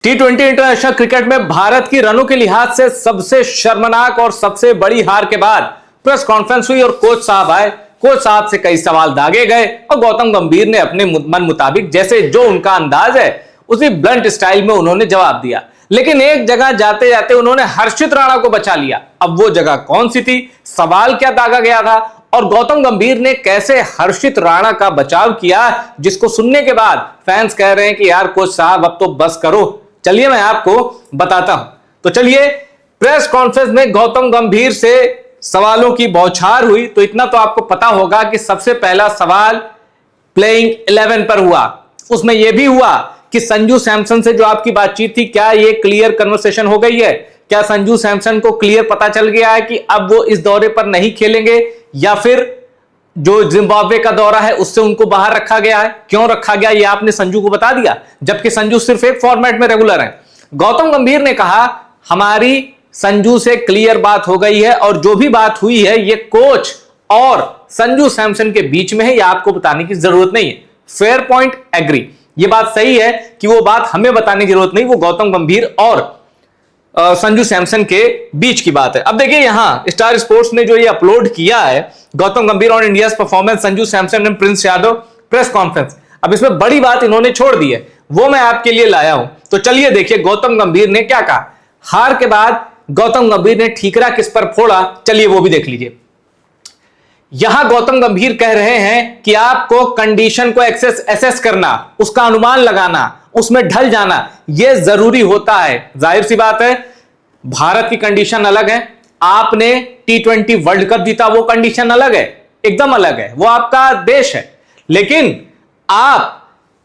T20 international cricket में भारत की रनों के लिहाज से सबसे शर्मनाक और सबसे बड़ी हार के बाद प्रेस कॉन्फ्रेंस हुई और कोच साहब आए। कोच साहब से कई सवाल दागे गए और गौतम गंभीर ने अपने मन मुताबिक जैसे जो उनका अंदाज है उसी ब्लंट स्टाइल में उन्होंने जवाब दिया। लेकिन एक जगह जाते जाते उन्होंने हर्षित राणा को बचा लिया। अब वो जगह कौन सी थी, सवाल क्या दागा गया था और गौतम गंभीर ने कैसे हर्षित राणा का बचाव किया, जिसको सुनने के बाद फैंस कह रहे हैं कि यार कोच साहब अब तो बस करो। चलिए मैं आपको बताता हूं। तो चलिए, प्रेस कॉन्फ्रेंस में गौतम गंभीर से सवालों की बौछार हुई। तो इतना तो आपको पता होगा कि सबसे पहला सवाल प्लेइंग 11 पर हुआ। उसमें यह भी हुआ कि संजू सैमसन से जो आपकी बातचीत थी, क्या यह क्लियर कन्वर्सेशन हो गई है? क्या संजू सैमसन को क्लियर पता चल गया है कि अब वो इस दौरे पर नहीं खेलेंगे, या फिर जो जिम्बाब्वे का दौरा है उससे उनको बाहर रखा गया है? क्यों रखा गया ये आपने संजू को बता दिया, जबकि संजू सिर्फ एक फॉर्मेट में रेगुलर है। गौतम गंभीर ने कहा हमारी संजू से क्लियर बात हो गई है और जो भी बात हुई है ये कोच और संजू सैमसन के बीच में है, ये आपको बताने की जरूरत नहीं है। Fair point, agree. ये बात सही है कि वो बात हमें बताने की जरूरत नहीं, वो गौतम गंभीर और संजू सैमसन के बीच की बात है। अब देखिए, यहां स्टार स्पोर्ट्स ने जो ये अपलोड किया है, गौतम गंभीर on India's performance, Sanju Samson and Prince Yadav press conference. अब इसमें बड़ी बात इन्होंने छोड़ दी है, वो मैं आपके लिए लाया हूं। तो चलिए देखिए गौतम गंभीर ने क्या कहा। हार के बाद गौतम गंभीर ने ठीकरा किस पर फोड़ा, चलिए वो भी देख लीजिए। यहां गौतम गंभीर कह रहे हैं कि आपको कंडीशन को एसेस करना, उसका अनुमान लगाना, उसमें ढल जाना यह जरूरी होता है। जाहिर सी बात है, भारत की कंडीशन अलग है, आपने T20 वर्ल्ड कप जीता, वो कंडीशन अलग है, एकदम अलग है, वो आपका देश है। लेकिन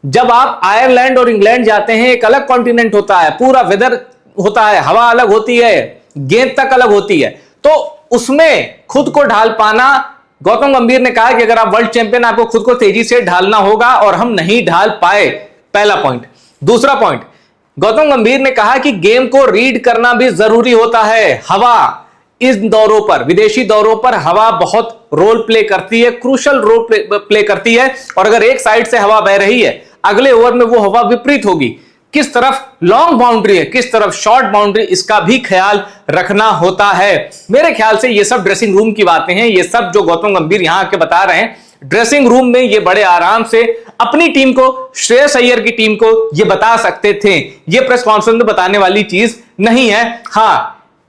जब आप आयरलैंड और इंग्लैंड जाते हैं, एक अलग कॉन्टिनेंट होता है, पूरा वेदर होता है, हवा अलग होती है, गेंद तक अलग होती है, तो उसमें खुद को ढाल पाना। गौतम गंभीर ने कहा कि अगर आप वर्ल्ड चैंपियन, आपको खुद को तेजी से ढालना होगा और हम नहीं ढाल पाए, पहला पॉइंट। दूसरा पॉइंट, गौतम गंभीर ने कहा कि गेम को रीड करना भी जरूरी होता है। हवा इस दौरों पर, विदेशी दौरों पर हवा बहुत रोल प्ले करती है, क्रूशल रोल प्ले करती है। और अगर एक साइड से हवा बह रही है, अगले ओवर में वो हवा विपरीत होगी। किस तरफ लॉन्ग बाउंड्री है, किस तरफ शॉर्ट बाउंड्री, इसका भी ख्याल रखना होता है। मेरे ख्याल से ये सब ड्रेसिंग रूम की बातें हैं, ये सब जो गौतम गंभीर यहां आके बता रहे हैं, ड्रेसिंग रूम में ये बड़े आराम से अपनी टीम को, श्रेयस अय्यर की टीम को ये बता सकते थे। ये प्रेस कॉन्फ्रेंस में बताने वाली चीज नहीं है। हां,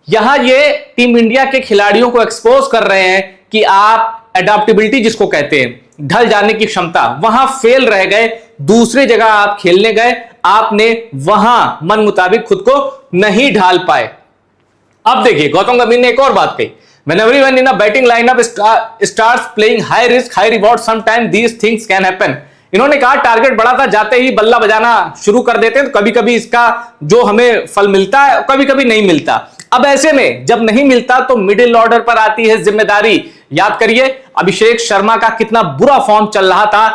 यहां ये टीम इंडिया के खिलाड़ियों को एक्सपोज कर रहे हैं कि आप एडाप्टेबिलिटी जिसको कहते हैं, ढल जाने की क्षमता, वहां फेल रह गए। दूसरी जगह आप खेलने गए, आपने वहां मन मुताबिक खुद को नहीं ढाल पाए। अब देखिए गौतम गंभीर ने एक और बात कही, when everyone in a batting lineup starts playing high risk high reward, sometimes these things can happen। इन्होंने कहा टारगेट बड़ा था, जाते ही बल्ला बजाना शुरू कर देते हैं, तो कभी कभी इसका जो हमें फल मिलता है, कभी कभी नहीं मिलता। अब ऐसे में जब नहीं मिलता तो मिडिल ऑर्डर पर आती है जिम्मेदारी। याद करिए अभिषेक शर्मा का कितना बुरा फॉर्म चल रहा था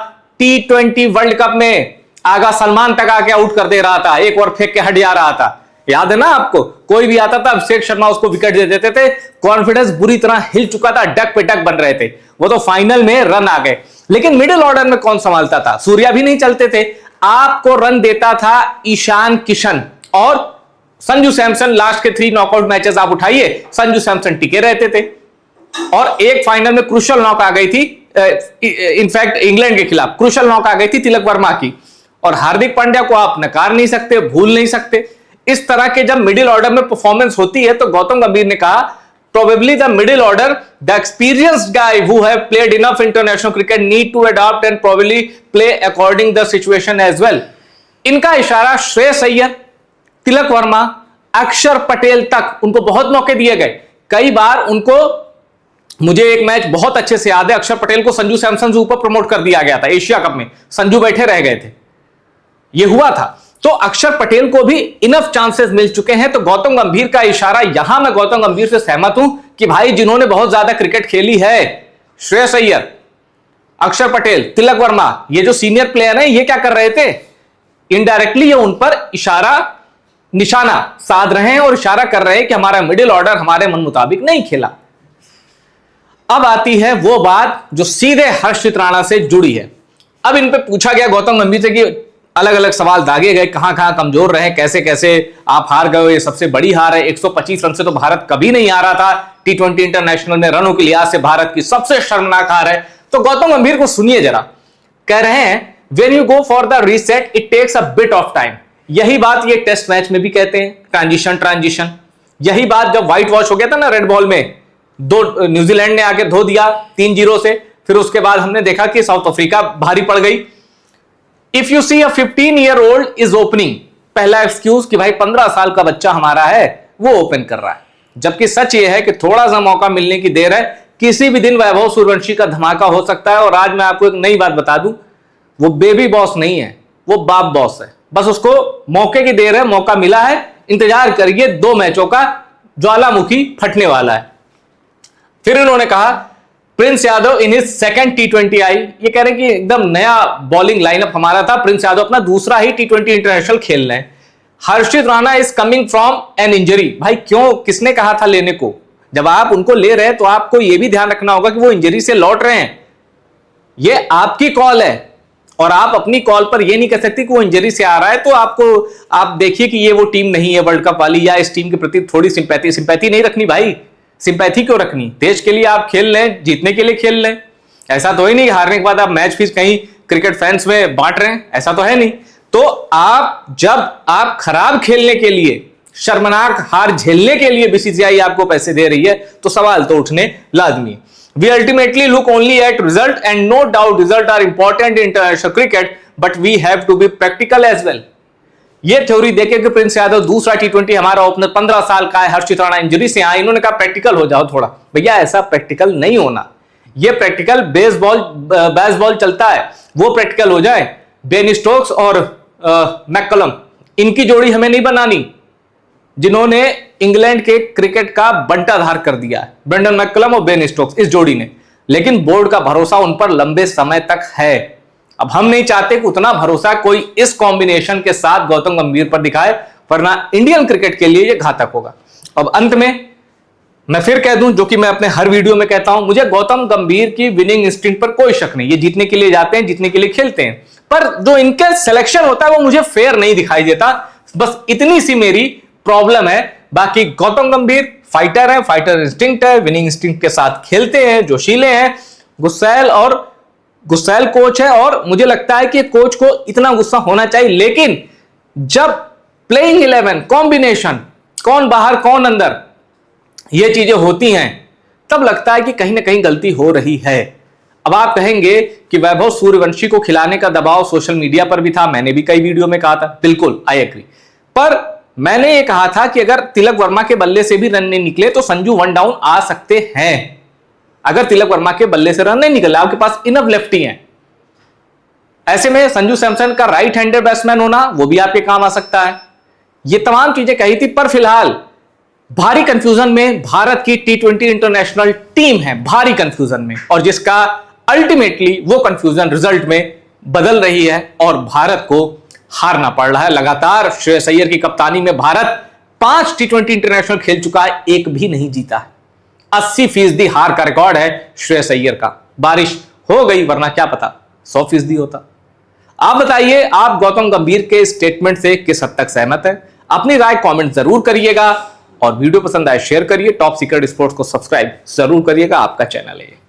T20 वर्ल्ड कप में, आगा सलमान तक आके आउट कर दे रहा था, एक ओवर फेंक के हट जा रहा था। याद है ना आपको, कोई भी आता था अभिषेक शर्मा उसको विकेट दे देते थे। कॉन्फिडेंस बुरी तरह हिल चुका था, डक पे डक बन रहे थे, वो तो फाइनल में रन आ गए। लेकिन मिडिल ऑर्डर में कौन संभालता था? सूर्या भी नहीं चलते थे, आपको रन देता था ईशान किशन और संजू सैमसन। लास्ट के 3 नॉकआउट मैचेस आप उठाइए, संजू सैमसन टिके रहते थे और एक फाइनल में क्रूशल नॉक आ गई थी, इनफैक्ट इंग्लैंड के खिलाफ क्रूशल नॉक आ गई थी तिलक वर्मा की। और हार्दिक पांड्या को आप नकार नहीं सकते, भूल नहीं सकते। इस तरह के जब मिडिल ऑर्डर में परफॉर्मेंस होती है तो गौतम गंभीर ने कहा probably the middle order, the experienced guy who have played enough international cricket need to adapt and probably play according the situation as well। इनका इशारा श्रेयस अय्यर, तिलक वर्मा, अक्षर पटेल तक, उनको बहुत मौके दिए गए। कई बार उनको, मुझे एक मैच बहुत अच्छे से याद है, अक्षर पटेल को संजू सैमसन से ऊपर प्रमोट कर दिया गया था एशिया कप में, संजू बैठे रह गए थे, यह हुआ था। तो अक्षर पटेल को भी इनफ चांसेस मिल चुके हैं। तो गौतम गंभीर का इशारा, यहां मैं गौतम गंभीर से सहमत हूं कि भाई जिन्होंने बहुत ज्यादा क्रिकेट खेली है, श्रेयस अय्यर, अक्षर पटेल, तिलक वर्मा, ये जो सीनियर प्लेयर हैं, ये क्या कर रहे थे? इनडायरेक्टली ये उन पर इशारा, निशाना साध रहे हैं और इशारा कर रहे हैं कि हमारा मिडिल ऑर्डर हमारे मन मुताबिक नहीं खेला। अब आती है वो बात जो सीधे हर्षित राणा से जुड़ी है। अब इन पे पूछा गया गौतम गंभीर से कि अलग अलग सवाल दागे गए, कहां कहां कमजोर रहे, कैसे कैसे आप हार गए, ये सबसे बड़ी हार है। 125 रन से तो भारत कभी नहीं हारा था T20 इंटरनेशनल में, रनों के लिहाज से भारत की सबसे शर्मनाक हार है। तो गौतम गंभीर को सुनिए जरा, कह रहे हैं when you go for the reset it takes a bit of time. यही बात ये टेस्ट मैच में भी कहते हैं, ट्रांजिशन। यही बात जब व्हाइट वॉश हो गया था ना रेड बॉल में, न्यूजीलैंड ने आके धो दिया 3-0 से, फिर उसके बाद हमने देखा कि साउथ अफ्रीका भारी पड़ गई। If you see a 15-year-old is opening, पहला एक्सक्यूज कि भाई 15 साल का बच्चा हमारा है वो ओपन कर रहा है, जबकि सच ये है कि थोड़ा सा मौका मिलने की देर है। किसी भी दिन वैभव सूर्यवंशी का धमाका हो सकता है। और आज मैं आपको एक नई बात बता दूं, वो बेबी बॉस नहीं है, वो बाप बॉस है। बस उसको मौके की देर है, मौका मिला है, इंतजार करिए, 2 मैचों का ज्वालामुखी फटने वाला है। फिर इन्होंने कहा Prince Yadav in his second T20 आई, ये कह रहे हैं कि एकदम नया बॉलिंग लाइनअप हमारा था, प्रिंस यादव अपना दूसरा ही T20 इंटरनेशनल खेल रहे हैं। Harshit Rana is coming from an injury, भाई क्यों, किसने कहा था लेने को? जब आप उनको ले रहे हैं तो आपको यह भी ध्यान रखना होगा कि वो इंजरी से लौट रहे हैं, ये आपकी कॉल है। और आप अपनी कॉल पर यह नहीं कह सकते कि वो इंजरी से आ रहा है तो आप देखिए कि ये वो टीम नहीं है वर्ल्ड कप वाली, या इस टीम के प्रति थोड़ी सिंपैथी नहीं रखनी। भाई सिंपैथी क्यों रखनी? देश के लिए आप खेल लें, जीतने के लिए खेल लें। ऐसा तो ही नहीं हारने के बाद आप मैच फीस कहीं क्रिकेट फैंस में बांट रहे हैं, ऐसा तो है नहीं। तो जब आप खराब खेलने के लिए, शर्मनाक हार झेलने के लिए बीसीसीआई आपको पैसे दे रही है तो सवाल तो उठने लाजमी। We ultimately look only at result and no doubt result are important in international cricket but we have to be practical as well. ये थ्योरी देखे कि प्रिंस यादव दूसरा T20 हमारा ओपनर 15 साल का है, हर्षित राणा इंजरी से आए, इन्होंने कहा प्रैक्टिकल हो जाओ थोड़ा। भैया ऐसा प्रैक्टिकल नहीं होना, ये प्रैक्टिकल बेसबॉल चलता है वो प्रैक्टिकल हो जाए। बेन स्टोक्स और मैककलम, इनकी जोड़ी हमें नहीं बनानी, जिन्होंने इंग्लैंड के क्रिकेट का बंटाधार कर दिया है, ब्रेंडन मैककलम और बेन स्टोक्स, इस जोड़ी ने। लेकिन बोर्ड का भरोसा उन पर लंबे समय तक है। अब हम नहीं चाहते कि उतना भरोसा कोई इस कॉम्बिनेशन के साथ गौतम गंभीर पर दिखाए, वरना इंडियन क्रिकेट के लिए यह घातक होगा। अब अंत में मैं फिर कह दूं, जो कि मैं अपने हर वीडियो में कहता हूं, मुझे गौतम गंभीर की विनिंग इंस्टिंक्ट पर कोई शक नहीं। ये जीतने के लिए जाते हैं, जीतने के लिए खेलते हैं, पर जो इनका सिलेक्शन होता है वो मुझे फेयर नहीं दिखाई देता। बस इतनी सी मेरी प्रॉब्लम है। बाकी गौतम गंभीर फाइटर है, फाइटर इंस्टिंक्ट है, विनिंग इंस्टिंक्ट के साथ खेलते हैं, जोशीले हैं, गुस्सैल कोच है। और मुझे लगता है कि कोच को इतना गुस्सा होना चाहिए, लेकिन जब प्लेइंग 11 कॉम्बिनेशन, कौन बाहर कौन अंदर, ये चीजें होती हैं, तब लगता है कि कहीं ना कहीं गलती हो रही है। अब आप कहेंगे कि वैभव सूर्यवंशी को खिलाने का दबाव सोशल मीडिया पर भी था, मैंने भी कई वीडियो में कहा था, बिल्कुल आई एग्री। पर मैंने ये कहा था कि अगर तिलक वर्मा के बल्ले से भी रन नहीं निकले तो संजू वन डाउन आ सकते हैं। अगर तिलक वर्मा के बल्ले से रन नहीं निकले, आपके पास इनफ लेफ्टी हैं, ऐसे में संजू सैमसन का राइट हैंडेड बैट्समैन होना वो भी आपके काम आ सकता है। ये तमाम चीजें कही थी, पर फिलहाल भारी कंफ्यूजन में भारत की T20 इंटरनेशनल टीम है, भारी कंफ्यूजन में, और जिसका अल्टीमेटली वो कंफ्यूजन रिजल्ट में बदल रही है और भारत को हारना पड़ रहा है। लगातार श्रेयस अय्यर की कप्तानी में भारत 5 T20 इंटरनेशनल खेल चुका है, एक भी नहीं जीता है। 80% हार का रिकॉर्ड है श्रेयस अय्यर का। बारिश हो गई, वरना क्या पता 100% होता। आप बताइए, आप गौतम गंभीर के स्टेटमेंट से किस हद तक सहमत हैं? अपनी राय कमेंट जरूर करिएगा और वीडियो पसंद आए शेयर करिए। टॉप सीक्रेट स्पोर्ट्स को सब्सक्राइब जरूर करिएगा, आपका चैनल है।